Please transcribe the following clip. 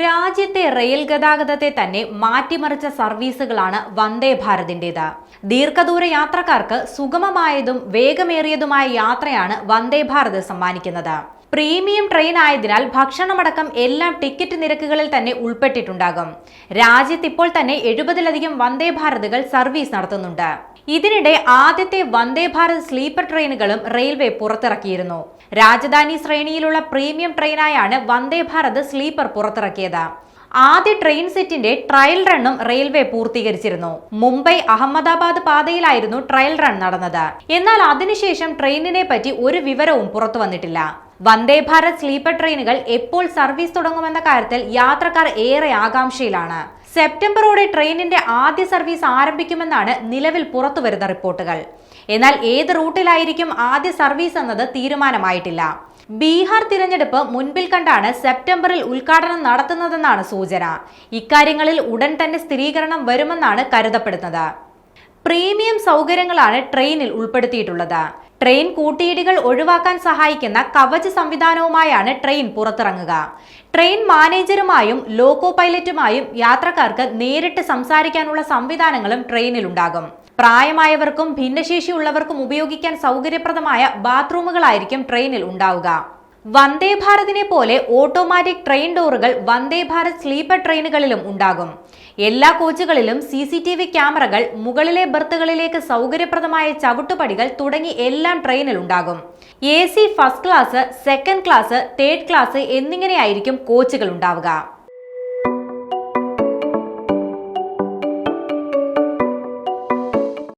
രാജ്യത്തെ റെയിൽ ഗതാഗതത്തെ തന്നെ മാറ്റിമറിച്ച സർവീസുകളാണ് വന്ദേ ഭാരതിന്റേത്. ദീർഘദൂര യാത്രക്കാർക്ക് സുഗമമായതും വേഗമേറിയതുമായ യാത്രയാണ് വന്ദേ ഭാരത് സമ്മാനിക്കുന്നത്. പ്രീമിയം ട്രെയിൻ ആയതിനാൽ ഭക്ഷണമടക്കം എല്ലാം ടിക്കറ്റ് നിരക്കുകളിൽ തന്നെ ഉൾപ്പെട്ടിട്ടുണ്ടാകും. രാജ്യത്ത് ഇപ്പോൾ തന്നെ 70-ലധികം വന്ദേ ഭാരതുകൾ സർവീസ് നടത്തുന്നുണ്ട്. ഇതിനിടെ ആദ്യത്തെ വന്ദേ ഭാരത് സ്ലീപ്പർ ട്രെയിനുകളും റെയിൽവേ പുറത്തിറക്കിയിരുന്നു. രാജധാനി ശ്രേണിയിലുള്ള പ്രീമിയം ട്രെയിനായാണ് വന്ദേ ഭാരത് സ്ലീപ്പർ പുറത്തിറക്കിയത്. ആദ്യ ട്രെയിൻ സെറ്റിന്റെ ട്രയൽ റണ്ണും റെയിൽവേ പൂർത്തീകരിച്ചിരുന്നു. മുംബൈ അഹമ്മദാബാദ് പാതയിലായിരുന്നു ട്രയൽ റൺ നടന്നത്. എന്നാൽ അതിനുശേഷം ട്രെയിനിനെ പറ്റി ഒരു വിവരവും പുറത്തു വന്നിട്ടില്ല. വന്ദേ ഭാരത് സ്ലീപ്പർ ട്രെയിനുകൾ എപ്പോൾ സർവീസ് തുടങ്ങുമെന്ന കാര്യത്തിൽ യാത്രക്കാർ ഏറെ ആകാംക്ഷയിലാണ്. സെപ്റ്റംബറോടെ ട്രെയിനിന്റെ ആദ്യ സർവീസ് ആരംഭിക്കുമെന്നാണ് നിലവിൽ പുറത്തുവരുന്ന റിപ്പോർട്ടുകൾ. എന്നാൽ ഏത് റൂട്ടിലായിരിക്കും ആദ്യ സർവീസ് എന്നത് തീരുമാനമായിട്ടില്ല. ബീഹാർ തിരഞ്ഞെടുപ്പ് മുൻപിൽ കണ്ടാണ് സെപ്റ്റംബറിൽ ഉദ്ഘാടനം നടത്തുന്നതെന്നാണ് സൂചന. ഇക്കാര്യങ്ങളിൽ ഉടൻ തന്നെ സ്ഥിരീകരണം വരുമെന്നാണ് കരുതപ്പെടുന്നത്. പ്രീമിയം സൗകര്യങ്ങളാണ് ട്രെയിനിൽ ഉൾപ്പെടുത്തിയിട്ടുള്ളത്. ട്രെയിൻ കൂട്ടിയിടികൾ ഒഴിവാക്കാൻ സഹായിക്കുന്ന കവച് സംവിധാനവുമായാണ് ട്രെയിൻ പുറത്തിറങ്ങുക. ട്രെയിൻ മാനേജറുമായും ലോക്കോ പൈലറ്റുമായും യാത്രക്കാർക്ക് നേരിട്ട് സംസാരിക്കാനുള്ള സംവിധാനങ്ങളും ട്രെയിനിലുണ്ടാകും. പ്രായമായവർക്കും ഭിന്നശേഷിയുള്ളവർക്കും ഉപയോഗിക്കാൻ സൗകര്യപ്രദമായ ബാത്റൂമുകളായിരിക്കും ട്രെയിനിൽ ഉണ്ടാവുക. വന്ദേ ഭാരതിനെ പോലെ ഓട്ടോമാറ്റിക് ട്രെയിൻ ഡോറുകൾ വന്ദേ ഭാരത് സ്ലീപ്പർ ട്രെയിനുകളിലും ഉണ്ടാകും. എല്ലാ കോച്ചുകളിലും CCTV ക്യാമറകൾ, മുകളിലെ ബർത്തുകളിലേക്ക് സൗകര്യപ്രദമായ ചവിട്ടുപടികൾ തുടങ്ങി എല്ലാം ട്രെയിനിൽ ഉണ്ടാകും. AC first class, second class, third class എന്നിങ്ങനെയായിരിക്കും കോച്ചുകൾ ഉണ്ടാവുക.